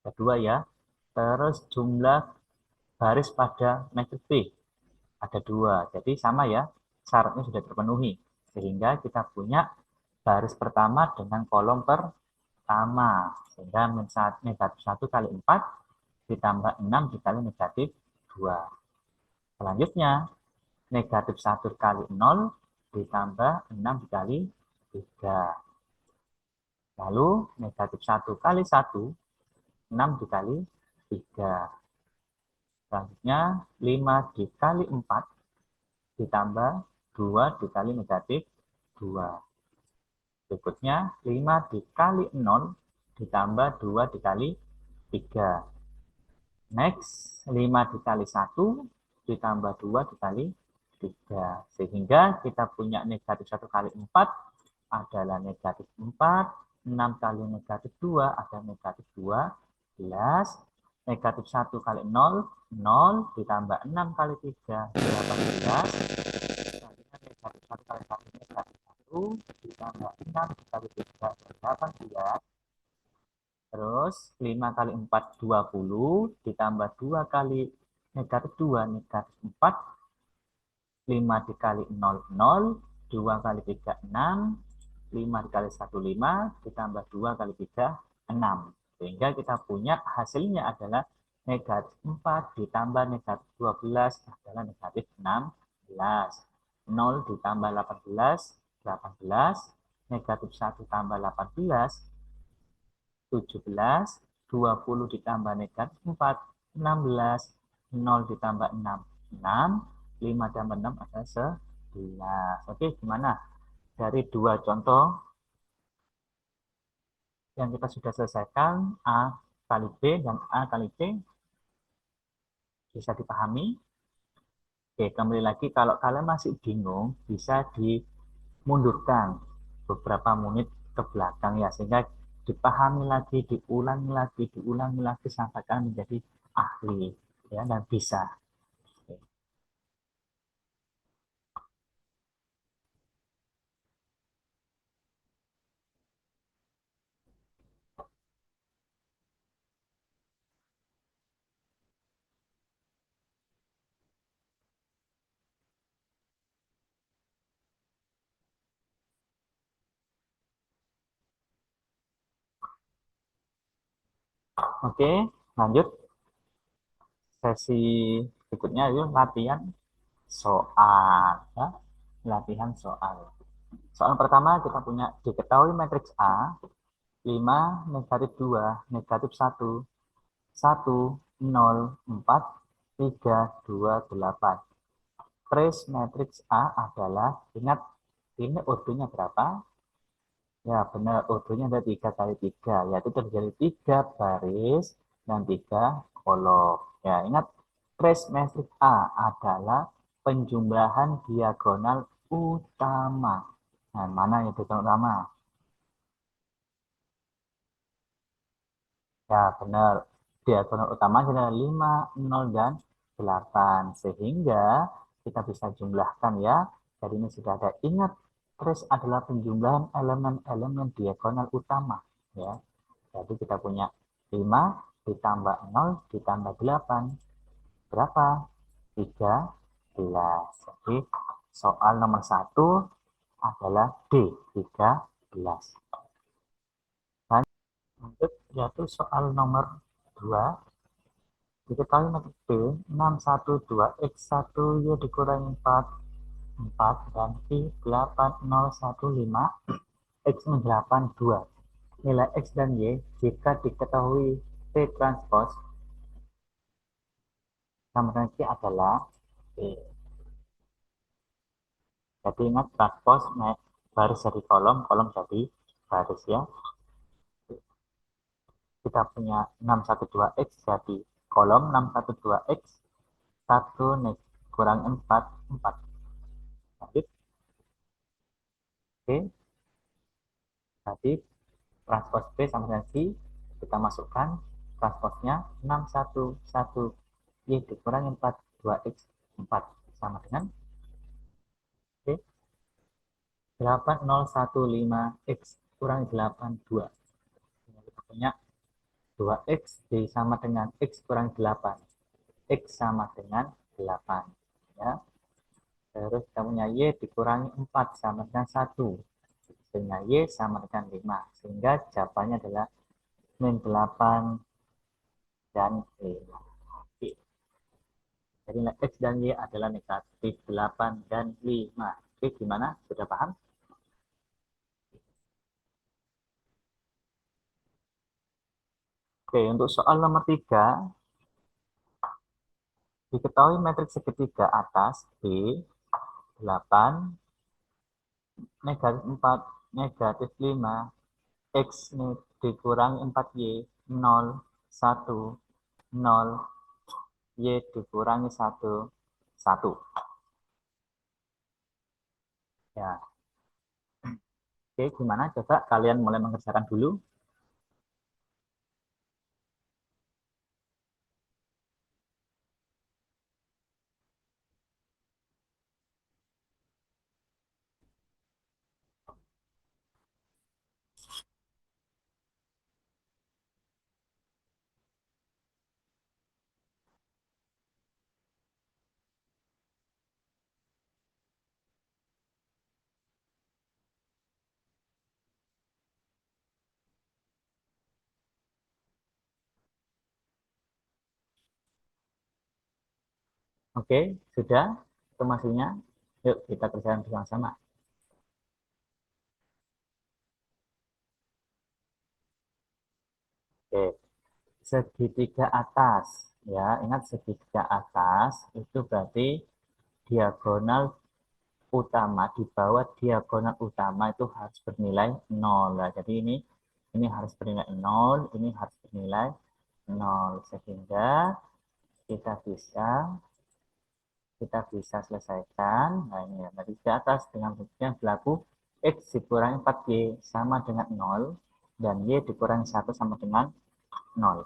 Kedua ya. Terus jumlah baris pada matriks B. Ada 2. Jadi sama ya. Syaratnya sudah terpenuhi. Sehingga kita punya baris pertama dengan kolom pertama. Sehingga negatif 1 kali 4 ditambah 6 dikali negatif 2. Selanjutnya, negatif 1 kali 0 ditambah 6 dikali 3. Lalu, negatif 1 kali 1, 6 dikali 3. Selanjutnya, 5 dikali 4 ditambah 2 dikali negatif 2. Berikutnya, 5 dikali 0 ditambah 2 dikali 3. Next, 5 dikali 1 ditambah 2 dikali 3. Sehingga kita punya negatif 1 kali 4 adalah negatif 4. 6 kali negatif 2 adalah negatif 12. Negatif 1 kali 0, 0 ditambah 6 kali 3, 18. Selanjutnya negatif 1 kali 1, negatif 1 ditambah 6 kali 3, 18. Terus 5 kali 4, 20. Ditambah 2 kali negatif 2, negatif 4. 5 dikali 0, 0. 2 kali 3, 6. 5 dikali 1, 5. Ditambah 2 kali 3, 6. Sehingga kita punya hasilnya adalah negatif 4 ditambah negatif 12 adalah negatif 16. 0 ditambah 18, 18. Negatif 1 tambah 18, 17, 20 ditambah negatif 4, 16, 0 ditambah 6, 6, 5 tambah 6 adalah 11. Oke, gimana? Dari dua contoh yang kita sudah selesaikan, A kali B dan A kali C, bisa dipahami? Oke, kembali lagi, kalau kalian masih bingung, bisa dimundurkan beberapa menit ke belakang ya, sehingga dipahami lagi, diulangi lagi sampai kalian menjadi ahli ya dan bisa. Oke, lanjut sesi berikutnya yuk latihan soal ya. Latihan soal. Soal pertama kita punya diketahui matriks A 5 negatif 2 negatif 1 1 0 4 3 2 8. Trace matriks A adalah, ingat ini ordonya berapa? Ya benar, ordonya ada 3 kali 3, yaitu terjadi 3 baris dan 3 kolom. Ya ingat, trace matriks A adalah penjumlahan diagonal utama. Nah, mana yang diagonal utama? Ya benar, diagonal utama adalah 5, 0, dan 8. Sehingga kita bisa jumlahkan ya. Jadi ini sudah ada. Ingat, trace adalah penjumlahan elemen-elemen diagonal utama. Ya. Jadi kita punya 5 ditambah 0 ditambah 8. Berapa? 13. Jadi soal nomor 1 adalah D13. Dan untuk yaitu soal nomor 2, diketahui metrik B 612 X1 Y dikurangi 4 4 dan I 8015 X 82. Nilai X dan Y jika diketahui P transpose sama dengan Q adalah P. Jadi ingat transpose baris jadi kolom, kolom jadi baris ya. Kita punya 612X jadi kolom 612X 1 kurang 4 4. Lanjut. Oke, jadi transpose B sama dengan C, kita masukkan transposnya 611 Y dikurangi 4 2X 4 sama dengan oke, 8015 X kurang 82. Kita punya 2X sama dengan X kurang 8. X sama dengan 8 ya. Terus kita punya Y dikurangi 4 sama dengan 1. Sehingga Y sama dengan 5. Sehingga jawabannya adalah min 8 dan 5. Oke. Jadi X dan Y adalah negatif 8 dan 5. Oke, gimana? Sudah paham? Oke, untuk soal nomor 3, diketahui matriks segitiga atas B 8, negatif 4, negatif 5, X dikurangi 4Y, 0, 1, 0, Y dikurangi 1, 1. Ya, oke, gimana? Coba kalian mulai mengerjakan dulu. Oke, sudah informasinya. Yuk kita kerjakan bersama-sama. Oke, segitiga atas. Ya, ingat segitiga atas itu berarti diagonal utama di bawah diagonal utama itu harus bernilai 0. Nah, jadi ini harus bernilai 0, ini harus bernilai 0 sehingga kita bisa kita bisa selesaikan. Nah, ini ya, dari di atas dengan yang berlaku X dikurangi 4Y sama dengan 0 dan Y dikurangi 1 sama dengan 0.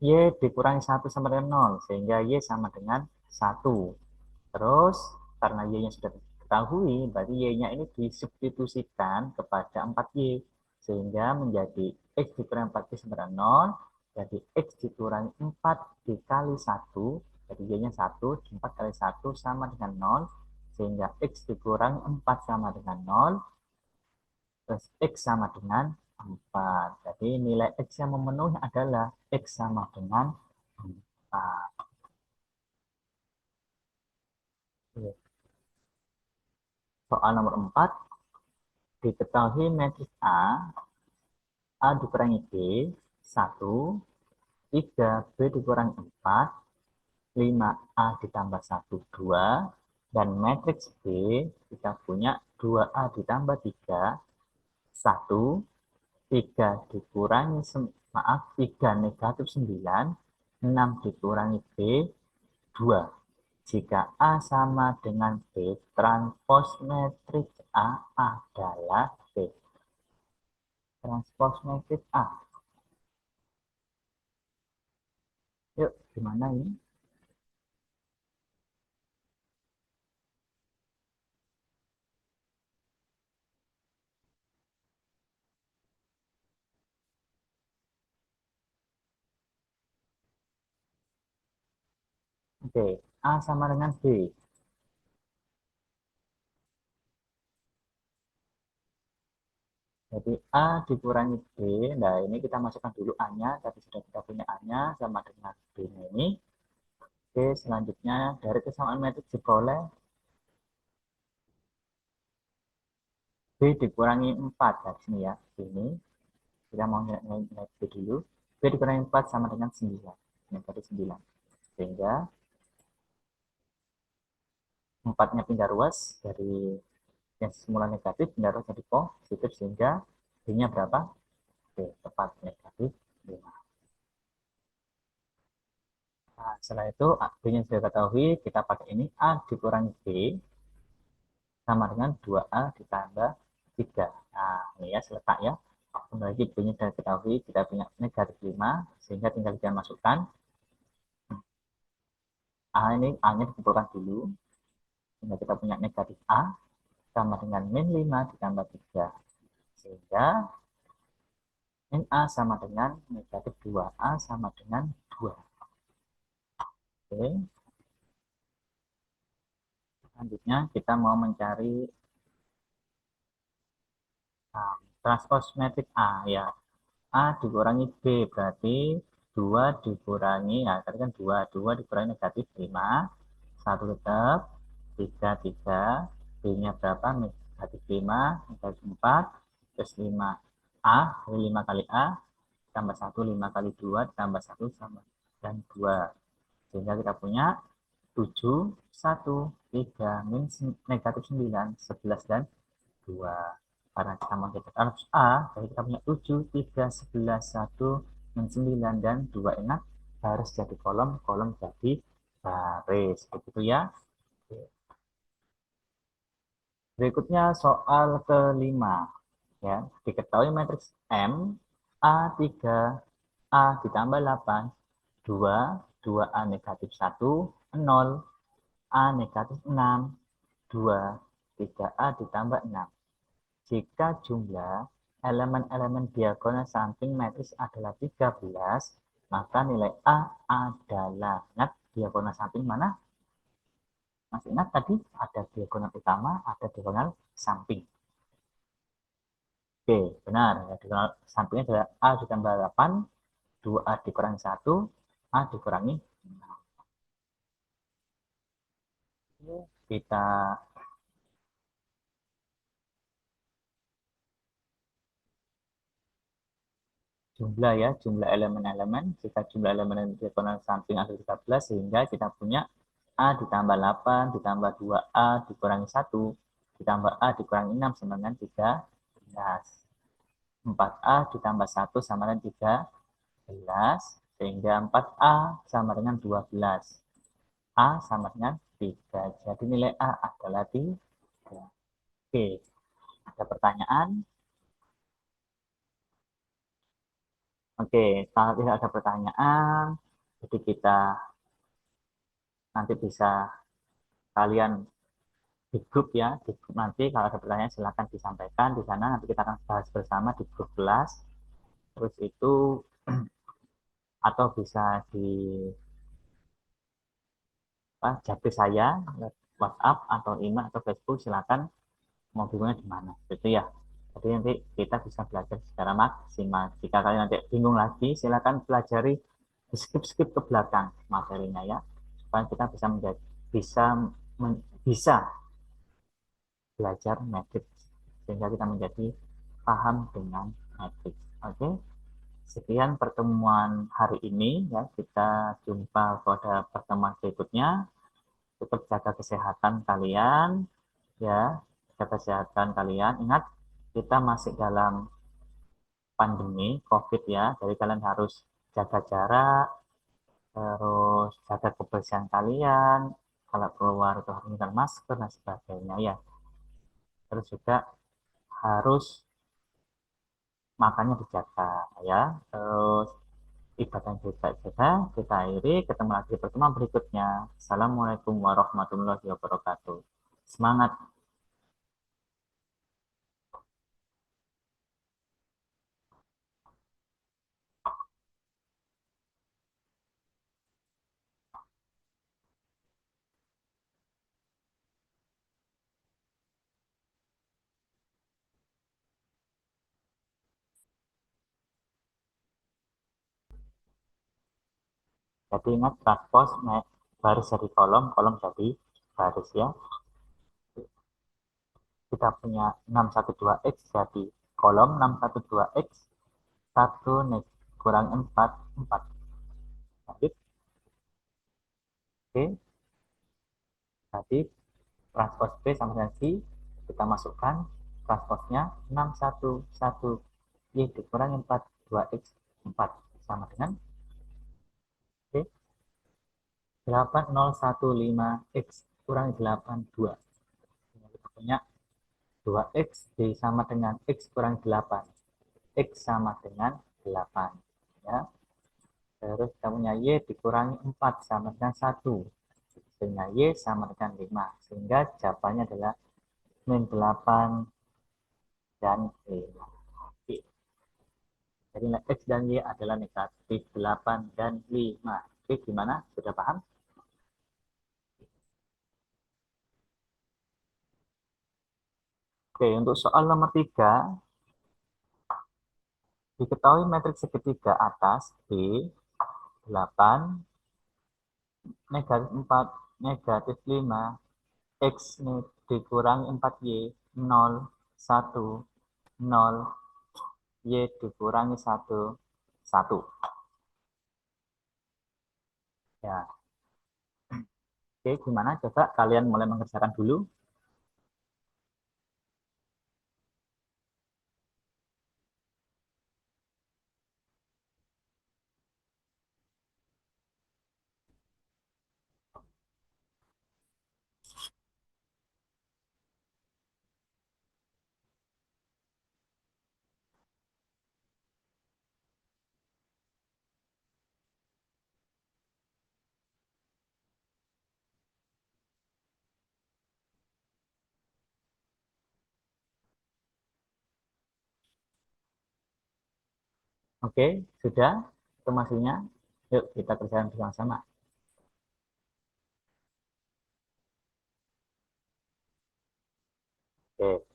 Y dikurangi 1 sama dengan 0 sehingga Y sama dengan 1. Terus karena Y-nya sudah diketahui, berarti Y-nya ini disubstitusikan kepada 4Y sehingga menjadi X dikurangi 4Y sama dengan 0. Jadi X dikurangi 4 dikali 1, jadi Y-nya 1, 4 kali 1 sama dengan 0, sehingga X dikurangi 4 sama dengan 0, terus X sama dengan 4. Jadi nilai X yang memenuhi adalah X sama dengan 4. Soal nomor 4, diketahui matriks A dikurangi B, 1, 3, B dikurangi 4, 5A ditambah 1, 2, dan matriks B kita punya 2A ditambah 3, 1, 3 dikurangi, maaf, 3 negatif 9, 6 dikurangi B, 2. Jika A sama dengan B, transpos matriks A adalah B. Transpos matriks A. Yuk, gimana ini? Oke, A sama dengan B. Jadi A dikurangi B. Nah, ini kita masukkan dulu A-nya. Tadi sudah kita punya A-nya sama dengan B-nya ini. Oke, selanjutnya dari kesamaan matriks diperoleh B dikurangi 4. Nah, sini ya. Ini kita mau naik B dulu. B dikurangi 4 sama dengan 9. Ini tadi 9. Sehingga 4-nya pindah ruas dari yang semula negatif pindah ruas jadi positif sehingga B-nya berapa? B tepat negatif 5. Nah, setelah itu B-nya sudah ketahui, kita pakai ini A dikurangi B sama dengan 2A ditambah 3. Nah, ini ya seletak ya. Kembali lagi B-nya sudah ketahui, kita punya negatif 5 sehingga tinggal kita masukkan A ini A-nya dikumpulkan dulu sehingga kita punya negatif A sama dengan min 5 ditambah 3. Sehingga min A sama dengan negatif 2A sama dengan 2. Oke. Selanjutnya kita mau mencari transpose metrik A ya. A dikurangi B berarti 2 dikurangi, ya tadi kan 2, 2 dikurangi negatif 5, 1 tetap, 3, 3, B-nya berapa? Negatif 5, negatif 4, terus 5. A, 5 kali A, tambah 1, 5 kali 2, tambah 1 sama dan 2. Sehingga kita punya 7, 1, 3, min negatif 9, 11, dan 2. Karena kita menghitung arus A, jadi kita punya 7, 3, 11, 1, dan 9, dan 2. Ingat, harus jadi kolom, kolom jadi baris. Begitu ya. Berikutnya soal kelima. Ya, diketahui matriks M, A3, A ditambah 8, 2, 2A negatif 1, 0, A negatif 6, 2, 3A ditambah 6. Jika jumlah elemen-elemen diagonal samping matriks adalah 13, maka nilai A adalah, ingat diagonal samping mana? Masih ingat tadi ada diagonal utama, ada diagonal samping. Oke, benar. Ya, diagonal sampingnya adalah A ditambah 8, 2A dikurangi 1, A dikurangi 6. Kita jumlah ya, jumlah elemen-elemen. Jika jumlah elemen diagonal samping ada 13, sehingga kita punya A ditambah 8 ditambah 2A dikurangi 1 ditambah A dikurangi 6 sama dengan 13. 4A ditambah 1 sama dengan 13, sehingga 4A sama dengan 12. A sama dengan 3. Jadi nilai A adalah 3. Oke, ada pertanyaan? Oke, kalau tidak ada pertanyaan, jadi kita nanti bisa kalian di grup ya, di grup nanti kalau ada pertanyaan silakan disampaikan di sana, nanti kita akan bahas bersama di grup kelas. Terus itu atau bisa di chat saya WhatsApp atau email atau Facebook, silakan mau bingungnya di mana gitu ya. Jadi nanti kita bisa belajar secara maksimal. Jika kalian nanti bingung lagi, silakan pelajari skip ke belakang materinya ya, supaya kita bisa menjadi bisa bisa belajar metrik sehingga kita menjadi paham dengan metrik. Oke, sekian pertemuan hari ini ya. Kita jumpa pada pertemuan berikutnya. Tetap jaga kesehatan kalian ya, jaga kesehatan kalian. Ingat, kita masih dalam pandemi COVID ya, jadi kalian harus jaga jarak, terus jaga kebersihan kalian. Kalau keluar itu harus menggunakan masker dan sebagainya ya. Terus juga harus makannya dijaga ya. Terus ibadah juga jaga, kita akhiri, ketemu lagi di pertemuan berikutnya. Assalamualaikum warahmatullahi wabarakatuh. Semangat. Jadi ingat transpose baris jadi kolom, kolom jadi baris ya. Kita punya 612x jadi kolom 612x 1 kurang 4, 4. Lanjut. Oke, jadi transpose B sama dengan C, kita masukkan transposnya 611 Y dikurangi 4, 2x 4 sama dengan oke, 8015x kurangi 82. Kita punya 2x sama dengan x kurang 8. X sama dengan 8. Ya. Terus kita punya Y dikurangi 4 sama dengan 1. Sehingga Y sama dengan 5. Sehingga jawabannya adalah min 8 dan 5. Oke. Jadi X dan Y adalah negatif 8 dan 5. Oke, gimana? Sudah paham? Oke, untuk soal nomor 3, diketahui matriks segitiga atas B 8, negatif 4, negatif 5, X dikurangi 4Y, 0, 1, 0, Y dikurangi 1, 1. Ya, oke, gimana? Coba kalian mulai mengerjakan dulu. Oke, sudah informasinya? Yuk, kita kerjakan bersama-sama. Oke,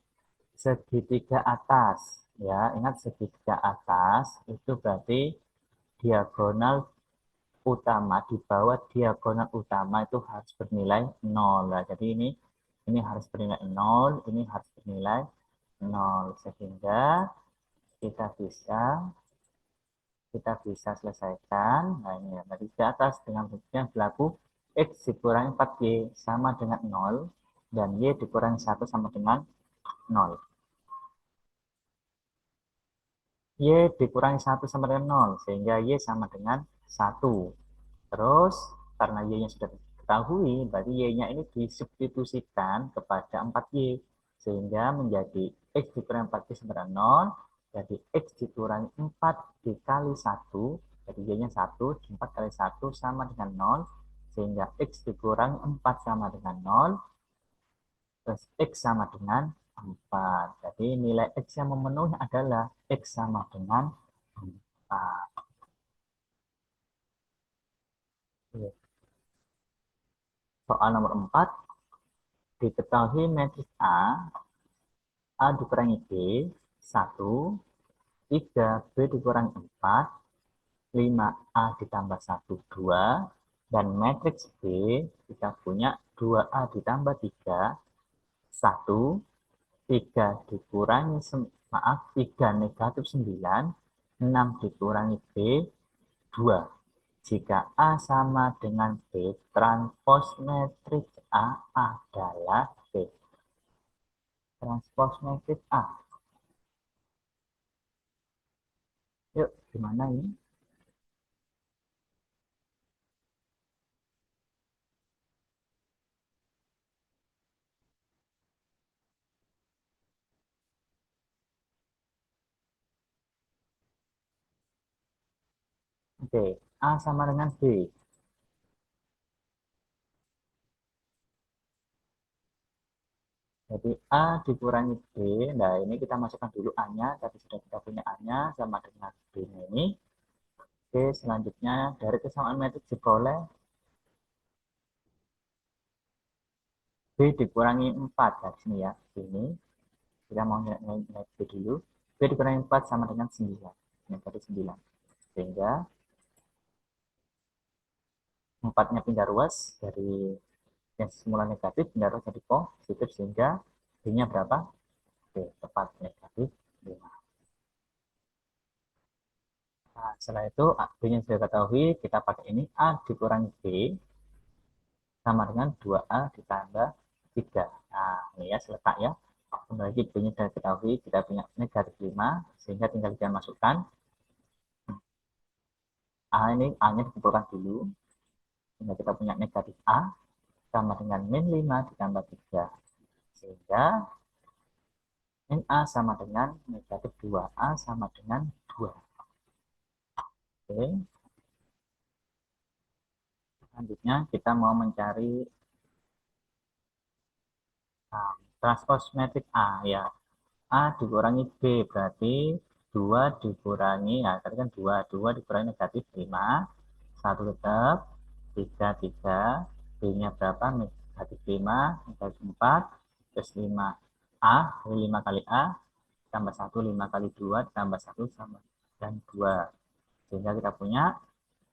segitiga atas. Ya, ingat segitiga atas itu berarti diagonal utama di bawah diagonal utama itu harus bernilai 0. Nah, jadi ini harus bernilai 0, ini harus bernilai 0 sehingga kita bisa kita bisa selesaikan. Nah, ini ya, dari di atas dengan bentuknya berlaku X dikurangi 4Y sama dengan 0 dan Y dikurangi 1 sama dengan 0. Y dikurangi 1 sama dengan 0 sehingga Y sama dengan 1. Terus karena Y-nya sudah diketahui, berarti Y-nya ini disubstitusikan kepada 4Y sehingga menjadi X dikurangi 4Y sama dengan 0. Jadi X dikurangi 4 dikali 1, jadi Y-nya 1, 4 kali 1 sama dengan 0, sehingga X dikurangi 4 sama dengan 0, terus X sama dengan 4. Jadi nilai X yang memenuhi adalah X sama dengan 4. Soal nomor 4, diketahui matriks A dikurangi B, 1, 3, B dikurangi 4, 5A ditambah 1, 2, dan matriks B kita punya 2A ditambah 3, 1, 3 dikurangi, maaf, 3 negatif 9, 6 dikurangi B, 2. Jika A sama dengan B, transpos matriks A adalah B. Transpos matriks A. Yuk, gimana ini? Oke, A sama dengan B. Jadi A dikurangi B. Nah, ini kita masukkan dulu A-nya. Tadi sudah kita punya A-nya sama dengan B-nya ini. Oke, selanjutnya dari kesamaan matriks diperoleh B dikurangi 4. Nah, di sini ya. Ini kita mau nilai B dulu. B dikurangi 4 sama dengan 9. Ini tadi 9. Sehingga 4-nya pindah ruas dari yang semula negatif pindah ruas jadi positif sehingga B-nya berapa? B tepat negatif 5. Nah, setelah itu B-nya sudah ketahui, kita pakai ini A dikurangi B sama dengan 2A ditambah 3. Nah, ini ya seletak ya. Kembali lagi B-nya sudah ketahui, kita punya negatif 5 sehingga tinggal kita masukkan A-nya dikumpulkan dulu sehingga kita punya negatif A sama dengan min 5 ditambah 3 sehingga min A sama dengan negatif 2A sama dengan 2. Oke. Selanjutnya kita mau mencari transpose metrik A ya. A dikurangi B berarti 2 dikurangi, ya tadi kan 2 dikurangi negatif 5, 1 tetap, 3, 3, B-nya berapa? Negatif 5, negatif 4, terus 5. A, 5 kali A, tambah 1, 5 kali 2, tambah 1 sama dan 2. Sehingga kita punya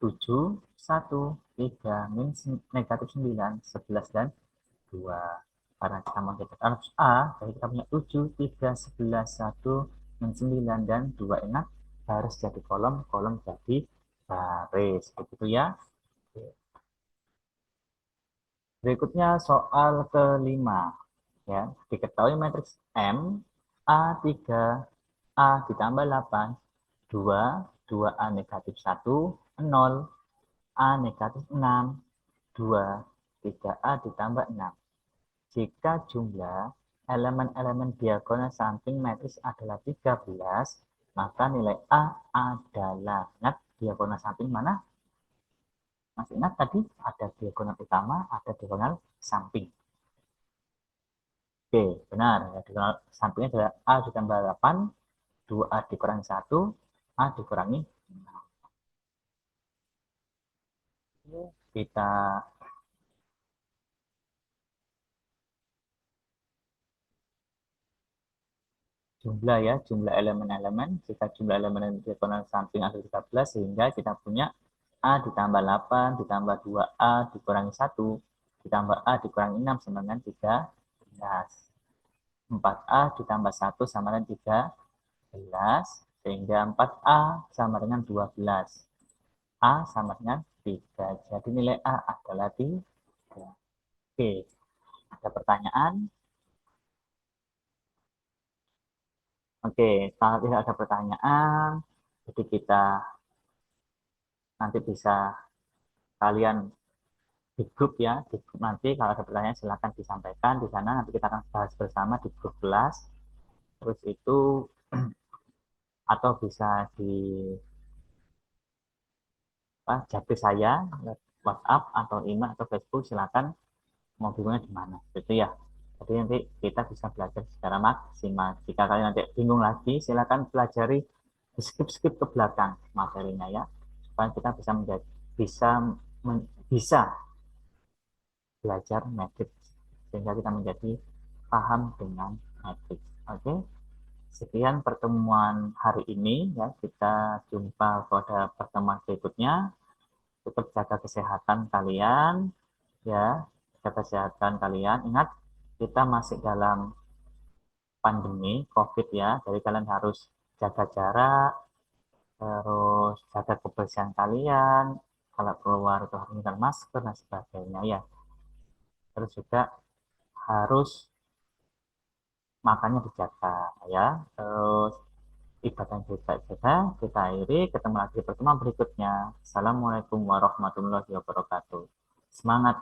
7, 1, 3, min negatif 9, 11, dan 2. Karena kita mau dapat arus A, jadi kita punya 7, 3, 11, 1, min 9, dan 2 enak. Baris jadi kolom, kolom jadi baris. Begitu ya. Berikutnya soal kelima. Ya, diketahui matriks M, A3, A ditambah 8, 2, 2A negatif 1, 0, A negatif 6, 2, 3A ditambah 6. Jika jumlah elemen-elemen diagonal samping matriks adalah 13, maka nilai A adalah, ingat diagonal samping mana? Masih ingat tadi ada diagonal utama, ada diagonal samping. Oke, benar. Diagonal sampingnya adalah A ditambah 8, 2A dikurangi 1, A dikurangi 6. Kita jumlah ya, jumlah elemen-elemen. Jika jumlah elemen diagonal samping ada 13, sehingga kita punya A ditambah 8, ditambah 2A dikurangi 1, ditambah A dikurangi 6 sama dengan 13. 4A ditambah 1 sama dengan 13, sehingga 4A sama dengan 12. A sama dengan 3. Jadi nilai A adalah 3. Oke, ada pertanyaan? Oke, kalau tidak ada pertanyaan, jadi kita nanti bisa kalian di grup ya, di grup nanti kalau ada pertanyaan silahkan disampaikan di sana, nanti kita akan bahas bersama di grup kelas. Terus itu atau bisa di japri saya WhatsApp atau email atau Facebook, silahkan mau bingungnya di mana gitu ya. Jadi nanti kita bisa belajar secara maksimal. Jika kalian nanti bingung lagi, silahkan pelajari skip ke belakang materinya ya, supaya kita bisa menjadi bisa belajar matrix sehingga kita menjadi paham dengan matrix. Oke, sekian pertemuan hari ini ya, kita jumpa pada pertemuan berikutnya. Tetap jaga kesehatan kalian ya, jaga kesehatan kalian. Ingat, kita masih dalam pandemi COVID ya, jadi kalian harus jaga jarak, terus jaga kebersihan kalian, kalau keluar itu harus menggunakan masker dan sebagainya ya. Terus juga harus makannya dijaga ya. Terus ibadah juga jaga, kita akhiri, ketemu lagi di pertemuan berikutnya. Assalamualaikum warahmatullahi wabarakatuh. Semangat.